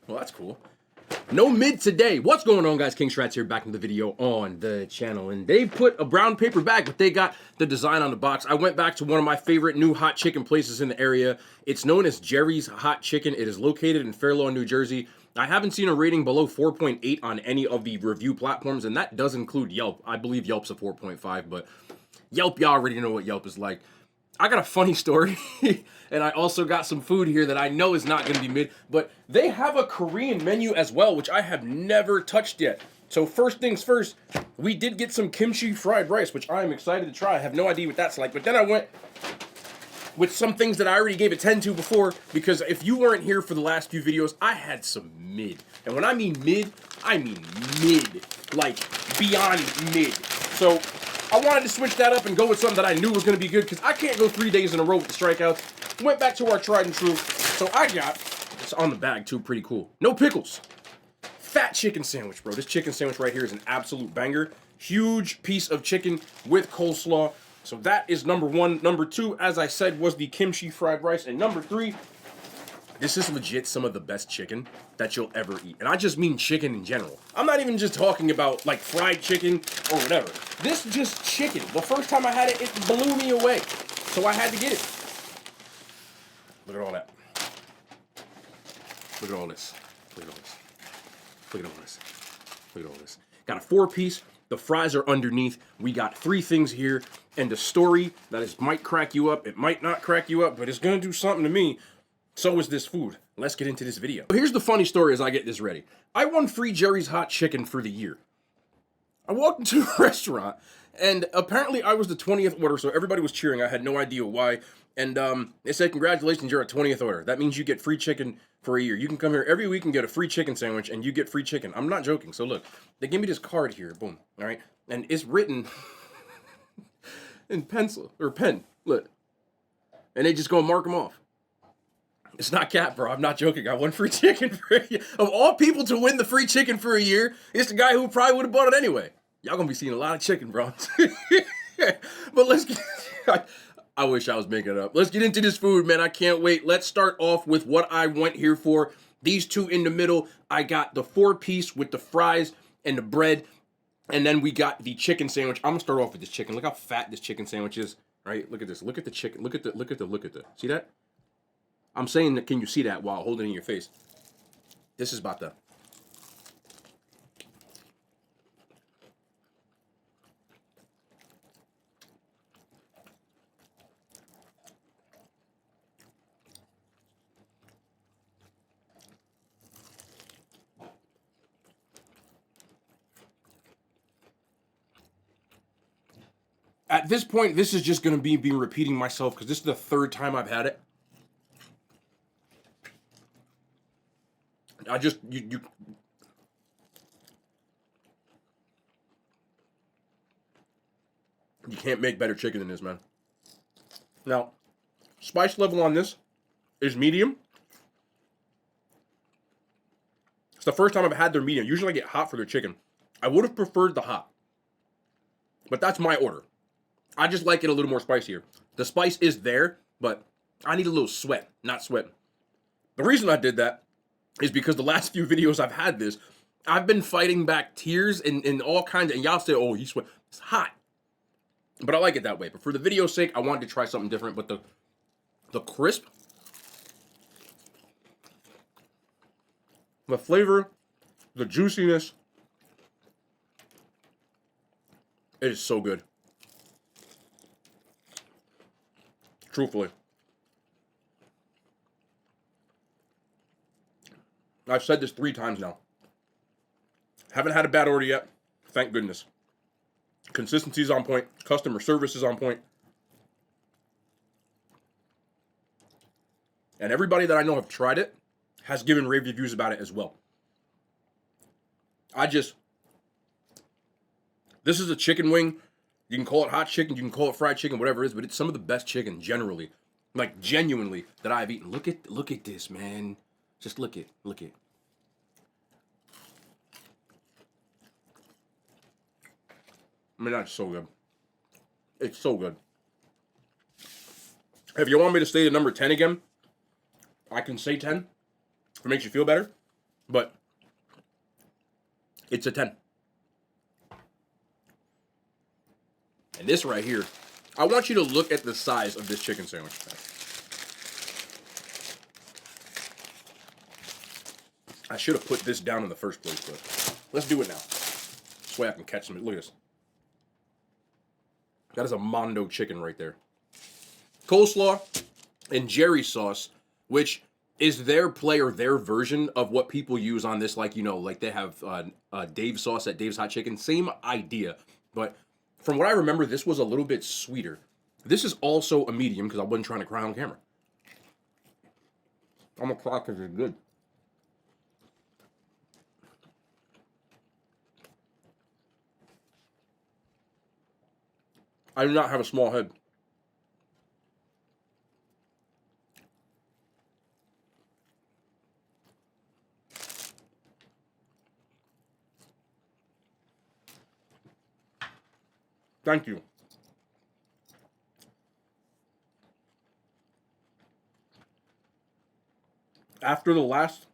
Well, that's cool. No mid today. What's going on, guys? King Strats here, back in the video on the channel. And they put a brown paper bag, but they got the design on the box. I went back to one of my favorite new hot chicken places in the area. It's known as Jerry's Hot Chicken. It is located in Fair Lawn, New Jersey. I haven't seen a rating below 4.8 on any of the review platforms, and that does include Yelp. I believe Yelp's a 4.5, but Yelp, y'all already know what Yelp is like. I got a funny story, and I also got some food here that I know is not going to be mid, but they have a Korean menu as well, which I have never touched yet. So first things first, we did get some kimchi fried rice, which I am excited to try. I have no idea what that's like, but then I went with some things that I already gave a 10 to before, because if you weren't here for the last few videos, I had some mid. And when I mean mid, like beyond mid. So I wanted to switch that up and go with something that I knew was going to be good, because I can't go 3 days in a row with the strikeouts. Went back to our tried and true. So I got, it's on the bag too, pretty cool. No pickles. Fat chicken sandwich, bro. This chicken sandwich right here is an absolute banger. Huge piece of chicken with coleslaw. So that is number one. Number two, as I said, was the kimchi fried rice. And number three, this is legit some of the best chicken that you'll ever eat. And I just mean chicken in general. I'm not even just talking about like fried chicken or whatever. This is just chicken. The first time I had it, it blew me away. So I had to get it. Look at all that. Look at all this. Look at all this. Look at all this. Look at all this. Got a 4-piece. The fries are underneath. We got 3 things here. And the story that is might crack you up. It might not crack you up, but it's going to do something to me. So is this food. Let's get into this video. Here's the funny story as I get this ready. I won free Jerry's Hot Chicken for the year. I walked into a restaurant, and apparently I was the 20th order, so everybody was cheering. I had no idea why. And they said, congratulations, you're a 20th order. That means you get free chicken for a year. You can come here every week and get a free chicken sandwich, and you get free chicken. I'm not joking. So look, they give me this card here. Boom. All right. And it's written in pencil, or pen. Look. And they just go mark them off. It's not cap, bro. I'm not joking. I won free chicken for a year. Of all people to win the free chicken for a year, it's the guy who probably would have bought it anyway. Y'all gonna be seeing a lot of chicken, bro. But let's get... I wish I was making it up. Let's get into this food, man. I can't wait. Let's start off with what I went here for. These two in the middle. I got the 4-piece with the fries and the bread. And then we got the chicken sandwich. I'm gonna start off with this chicken. Look how fat this chicken sandwich is. All right, look at this. Look at the chicken. Look at the. See that? I'm saying that, can you see that while holding it in your face? This is about to... At this point, this is just going to be repeating myself, because this is the 3rd time I've had it. I just, you can't make better chicken than this, man. Now, spice level on this is medium. It's the first time I've had their medium. Usually I get hot for their chicken. I would have preferred the hot, but that's my order. I just like it a little more spicier. The spice is there, but I need a little sweat, not sweating. The reason I did that is because the last few videos I've had this, I've been fighting back tears and all kinds of, and y'all say, oh, you sweat. It's hot. But I like it that way. But for the video's sake, I wanted to try something different. But the crisp, the flavor, the juiciness, it is so good. Truthfully. I've said this 3 times now. Haven't had a bad order yet. Thank goodness. Consistency is on point. Customer service is on point. And everybody that I know have tried it has given rave reviews about it as well. This is a chicken wing. You can call it hot chicken, you can call it fried chicken, whatever it is, but it's some of the best chicken, generally. Like, genuinely, that I've eaten. Look at this, man. Just look it. I mean, that's so good. It's so good. If you want me to say the number 10 again, I can say 10. If it makes you feel better. but it's a 10. And this right here, I want you to look at the size of this chicken sandwich. I should have put this down in the first place, but let's do it now. This way I can catch some. Look at this. That is a Mondo chicken right there. Coleslaw and Jerry sauce, which is their play or their version of what people use on this. Like, you know, like they have Dave's sauce at Dave's Hot Chicken. Same idea. But from what I remember, this was a little bit sweeter. This is also a medium because I wasn't trying to cry on camera. I'm going to cry because it's good. I do not have a small head. Thank you. After the last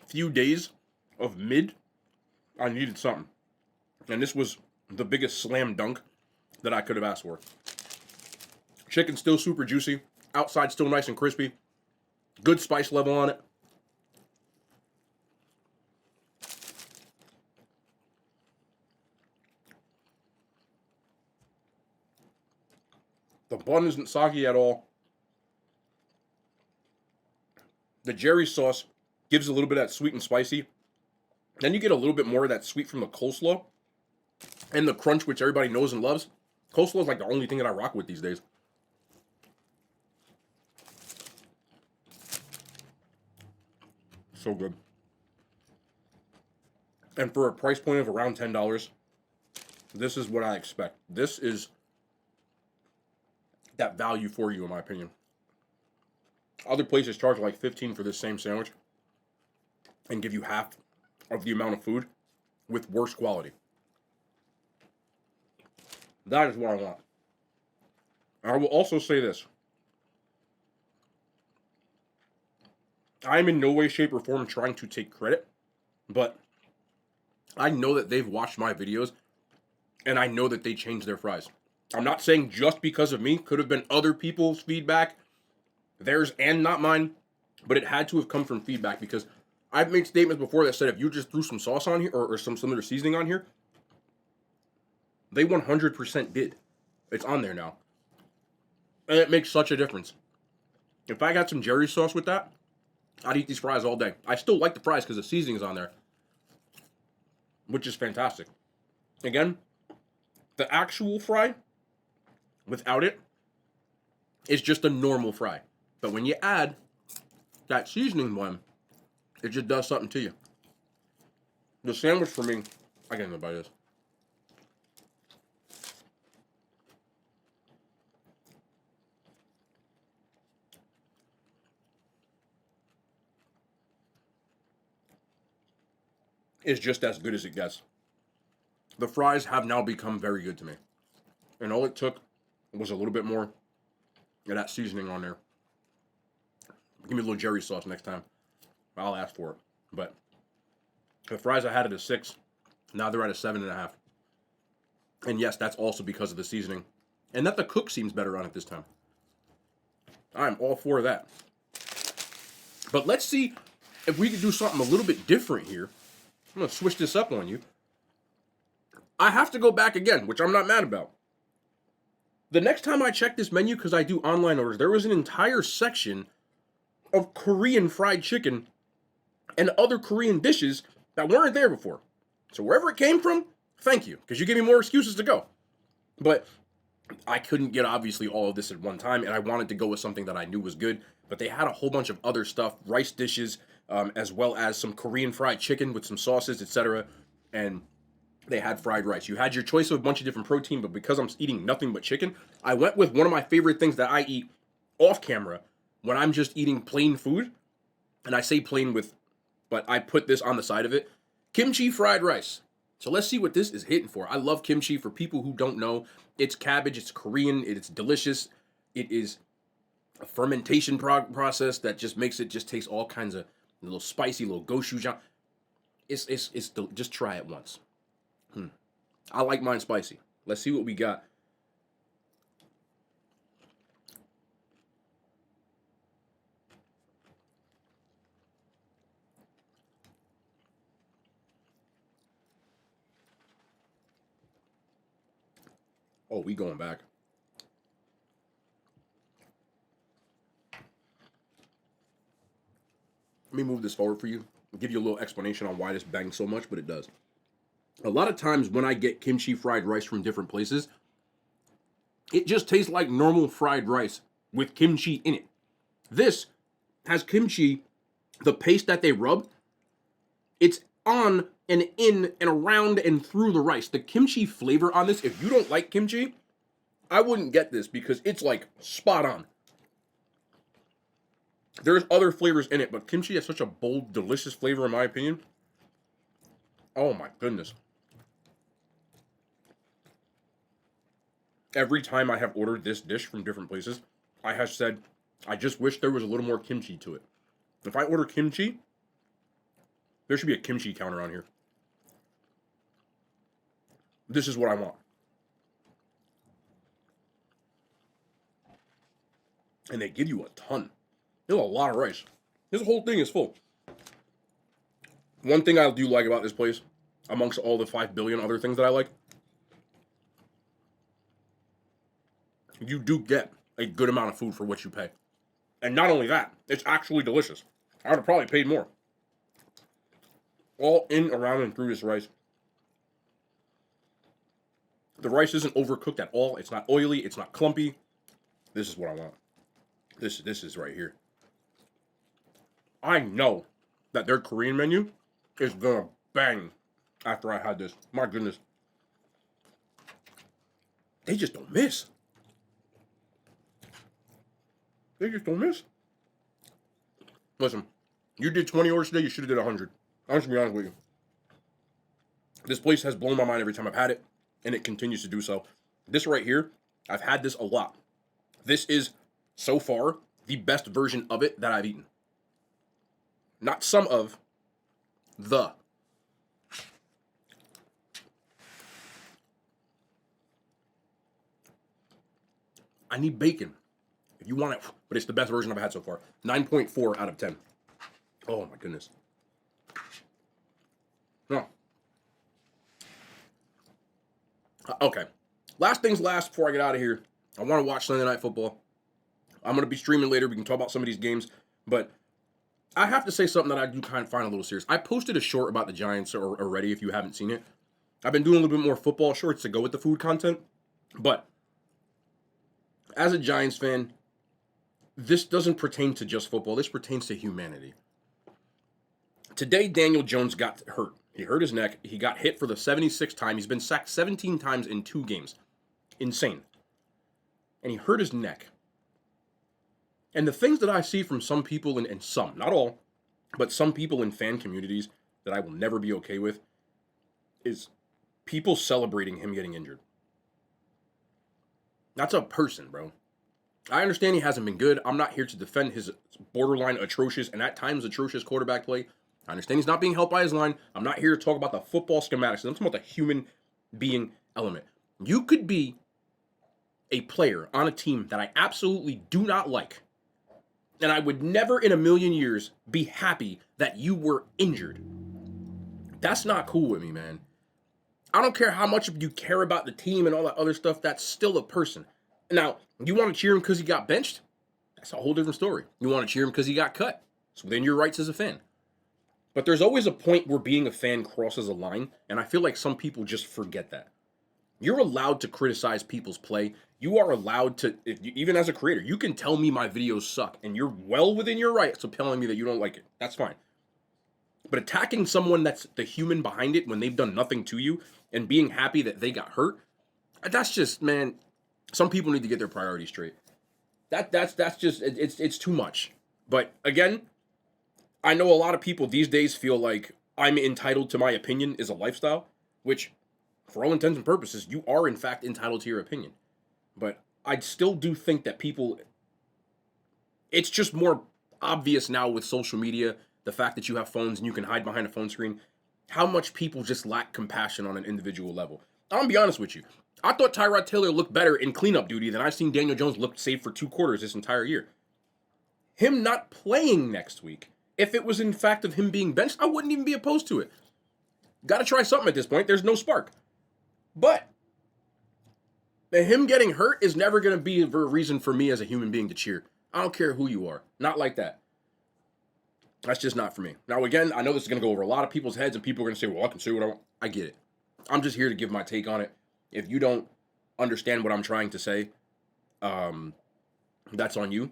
few days of mid, I needed something. And this was the biggest slam dunk that I could have asked for. Chicken still super juicy. Outside still nice and crispy. Good spice level on it. The bun isn't soggy at all. The Jerry sauce gives a little bit of that sweet and spicy. Then you get a little bit more of that sweet from the coleslaw. And the crunch, which everybody knows and loves. Coleslaw is like the only thing that I rock with these days. So good. And for a price point of around $10, this is what I expect. This is that value for you, in my opinion. Other places charge like $15 for this same sandwich and give you half of the amount of food with worse quality. That is what I want. I will also say this. I am in no way, shape, or form trying to take credit, but I know that they've watched my videos, and I know that they changed their fries. I'm not saying just because of me. Could have been other people's feedback, theirs and not mine, but it had to have come from feedback because I've made statements before that said if you just threw some sauce on here or some other seasoning on here, they 100% did. It's on there now. And it makes such a difference. If I got some Jerry sauce with that, I'd eat these fries all day. I still like the fries because the seasoning's on there, which is fantastic. Again, the actual fry, without it, is just a normal fry. But when you add that seasoning one, it just does something to you. The sandwich for me, I can't even buy this. Is just as good as it gets. The fries have now become very good to me. And all it took was a little bit more of that seasoning on there. Give me a little Jerry sauce next time. I'll ask for it. But the fries I had at a 6. Now they're at a 7.5. And yes, that's also because of the seasoning. And that the cook seems better on it this time. I'm all for that. But let's see if we can do something a little bit different here. I'm going to switch this up on you. I have to go back again, which I'm not mad about. The next time I check this menu, because I do online orders, there was an entire section of Korean fried chicken and other Korean dishes that weren't there before. So wherever it came from, thank you, because you gave me more excuses to go. But I couldn't get, obviously, all of this at one time, and I wanted to go with something that I knew was good. But they had a whole bunch of other stuff, rice dishes, as well as some Korean fried chicken with some sauces, etc. And they had fried rice. You had your choice of a bunch of different protein, but because I'm eating nothing but chicken, I went with one of my favorite things that I eat off camera when I'm just eating plain food. And I say plain but I put this on the side of it. Kimchi fried rice. So let's see what this is hitting for. I love kimchi. For people who don't know, it's cabbage, it's Korean, it's delicious. It is a fermentation process that just makes it just taste all kinds of A little spicy, little gochujang. Just try it once. I like mine spicy. Let's see what we got. Oh, we going back. Let me move this forward for you. I'll give you a little explanation on why this bangs so much, but it does. A lot of times when I get kimchi fried rice from different places, it just tastes like normal fried rice with kimchi in it. This has kimchi, the paste that they rub, it's on and in and around and through the rice. The kimchi flavor on this, if you don't like kimchi, I wouldn't get this because it's like spot on. There's other flavors in it, but kimchi has such a bold, delicious flavor in my opinion. Oh my goodness. Every time I have ordered this dish from different places, I have said, I just wish there was a little more kimchi to it. If I order kimchi, there should be a kimchi counter on here. This is what I want. And they give you a ton. There's a lot of rice. This whole thing is full. One thing I do like about this place, amongst all the 5 billion other things that I like, you do get a good amount of food for what you pay. And not only that, it's actually delicious. I would have probably paid more. All in, around, and through this rice. The rice isn't overcooked at all. It's not oily. It's not clumpy. This is what I want. This is right here. I know that their Korean menu is gonna bang after I had this. My goodness. They just don't miss. They just don't miss. Listen, you did 20 orders today, you should have did 100. I'm just gonna be honest with you. This place has blown my mind every time I've had it, and it continues to do so. This right here, I've had this a lot. This is, so far, the best version of it that I've eaten. Not some of, the. I need bacon. If you want it, but it's the best version I've had so far. 9.4 out of 10. Oh my goodness. No. Okay. Last things last before I get out of here. I want to watch Sunday Night Football. I'm going to be streaming later. We can talk about some of these games. But I have to say something that I do kind of find a little serious. I posted a short about the Giants already if you haven't seen it. I've been doing a little bit more football shorts to go with the food content. But as a Giants fan, this doesn't pertain to just football. This pertains to humanity. Today, Daniel Jones got hurt. He hurt his neck. He got hit for the 76th time. He's been sacked 17 times in 2 games. Insane. And he hurt his neck. And the things that I see from some people, and some, not all, but some people in fan communities that I will never be okay with, is people celebrating him getting injured. That's a person, bro. I understand he hasn't been good. I'm not here to defend his borderline atrocious and at times atrocious quarterback play. I understand he's not being helped by his line. I'm not here to talk about the football schematics. I'm talking about the human being element. You could be a player on a team that I absolutely do not like, and I would never in a million years be happy that you were injured. That's not cool with me, man. I don't care how much you care about the team and all that other stuff. That's still a person. Now, you want to cheer him because he got benched? That's a whole different story. You want to cheer him because he got cut? So then your rights as a fan. But there's always a point where being a fan crosses a line, and I feel like some people just forget that. You're allowed to criticize people's play. You are allowed to, even as a creator, you can tell me my videos suck, and you're well within your rights of telling me that you don't like it. That's fine. But attacking someone that's the human behind it when they've done nothing to you and being happy that they got hurt, that's just, man, some people need to get their priorities straight. That's just, it's too much. But again, I know a lot of people these days feel like I'm entitled to my opinion is a lifestyle, which for all intents and purposes, you are in fact entitled to your opinion. But I still do think that people, it's just more obvious now with social media the fact that you have phones and you can hide behind a phone screen, how much people just lack compassion on an individual level. I'm gonna be honest with you. I thought Tyrod Taylor looked better in cleanup duty than I've seen Daniel Jones look safe for 2 quarters this entire year. Him not playing next week, if it was in fact of him being benched, I wouldn't even be opposed to it. Got to try something at this point. There's no spark. But him getting hurt is never going to be a reason for me as a human being to cheer. I don't care who you are. Not like that. That's just not for me. Now, again, I know this is going to go over a lot of people's heads, and people are going to say, well, I can say what I want. I get it. I'm just here to give my take on it. If you don't understand what I'm trying to say, that's on you.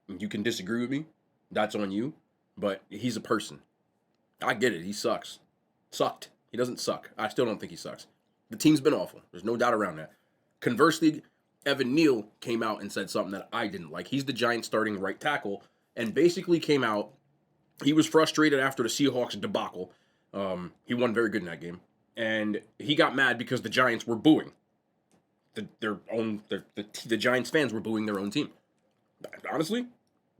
You can disagree with me. That's on you. But he's a person. I get it. He sucks. Sucked. He doesn't suck. I still don't think he sucks. The team's been awful. There's no doubt around that. Conversely, Evan Neal came out and said something that I didn't like. He's the Giants starting right tackle and basically came out. He was frustrated after the Seahawks debacle. He won very good in that game. And he got mad because the Giants were booing. The Giants fans were booing their own team. Honestly,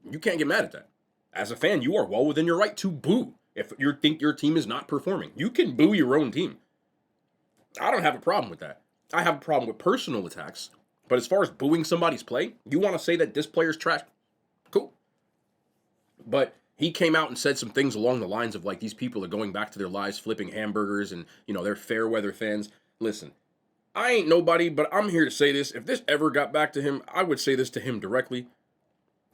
you can't get mad at that. As a fan, you are well within your right to boo if you think your team is not performing. You can boo your own team. I don't have a problem with that. I have a problem with personal attacks. But as far as booing somebody's play, you want to say that this player's trash? Cool. But he came out and said some things along the lines of like these people are going back to their lives flipping hamburgers and, they're fair weather fans. Listen, I ain't nobody, but I'm here to say this. If this ever got back to him, I would say this to him directly.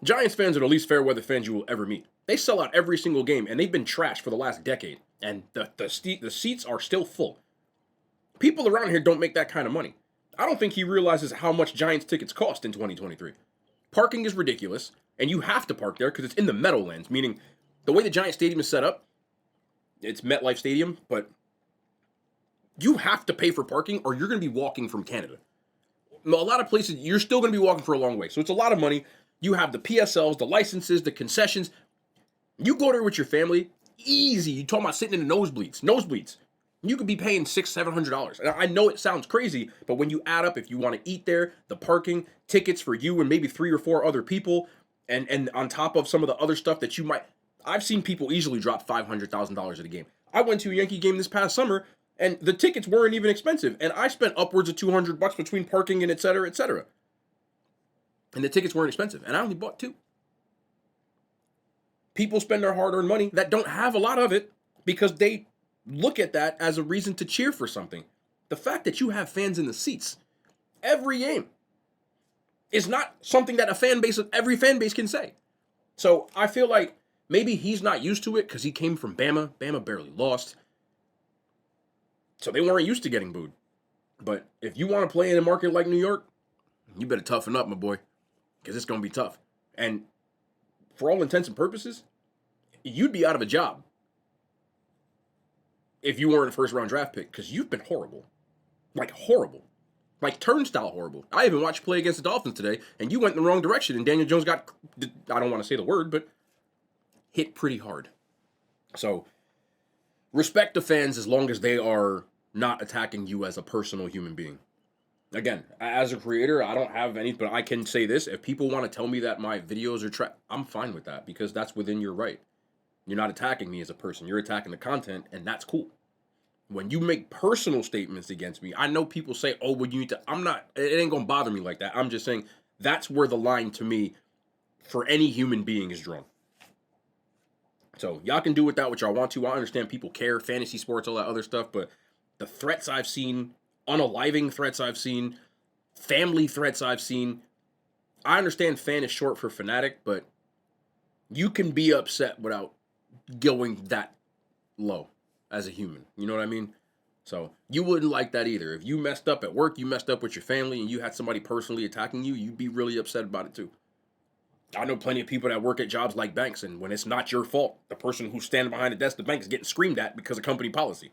Giants fans are the least fair weather fans you will ever meet. They sell out every single game, and they've been trashed for the last decade. And the seats are still full. People around here don't make that kind of money. I don't think he realizes how much Giants tickets cost in 2023. Parking is ridiculous, and you have to park there because it's in the Meadowlands, meaning the way the Giants Stadium is set up, it's MetLife Stadium, but you have to pay for parking or you're going to be walking from Canada. A lot of places, you're still going to be walking for a long way, so it's a lot of money. You have the PSLs, the licenses, the concessions. You go there with your family, easy. You talking about sitting in the nosebleeds. You could be paying $600-$700. And I know it sounds crazy, but when you add up, if you want to eat there, the parking, tickets for you and maybe 3 or 4 other people, and on top of some of the other stuff that you might, I've seen people easily drop $500,000 at a game. I went to a Yankee game this past summer, and the tickets weren't even expensive, and I spent upwards of $200 between parking and et cetera, et cetera. And the tickets weren't expensive, and I only bought 2. People spend their hard-earned money that don't have a lot of it because they look at that as a reason to cheer for something. The fact that you have fans in the seats every game is not something that every fan base can say. So I feel like maybe he's not used to it because he came from Bama. Bama barely lost. So they weren't used to getting booed. But if you want to play in a market like New York, you better toughen up, my boy, because it's going to be tough. And for all intents and purposes, you'd be out of a job if you weren't a first-round draft pick, because you've been horrible. Like, horrible. Like, turnstile horrible. I even watched you play against the Dolphins today, and you went in the wrong direction, and Daniel Jones got, I don't want to say the word, but hit pretty hard. So, respect the fans as long as they are not attacking you as a personal human being. Again, as a creator, I don't have any, but I can say this. If people want to tell me that my videos are I'm fine with that, because that's within your right. You're not attacking me as a person. You're attacking the content, and that's cool. When you make personal statements against me, I know people say, oh, well, you need to, it ain't going to bother me like that. I'm just saying that's where the line to me for any human being is drawn. So y'all can do with that what y'all want to. I understand people care, fantasy sports, all that other stuff, but the threats I've seen, unaliving threats I've seen, family threats I've seen, I understand fan is short for fanatic, but you can be upset without going that low as a human. You know what I mean? So you wouldn't like that either. If you messed up at work, you messed up with your family, and you had somebody personally attacking you, you'd be really upset about it too. I know plenty of people that work at jobs like banks, and when it's not your fault, the person who's standing behind the desk of the bank is getting screamed at because of company policy.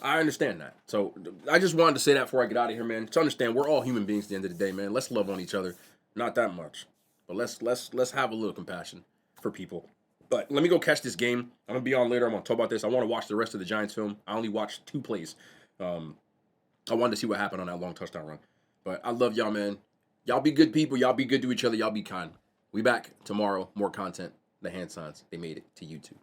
I understand that. So I just wanted to say that before I get out of here, man. To understand, we're all human beings at the end of the day, man. Let's love on each other. Not that much, but let's have a little compassion for people. But let me go catch this game. I'm going to be on later. I'm going to talk about this. I want to watch the rest of the Giants film. I only watched 2 plays. I wanted to see what happened on that long touchdown run. But I love y'all, man. Y'all be good people. Y'all be good to each other. Y'all be kind. We back tomorrow. More content. the hand signs, they made it to YouTube.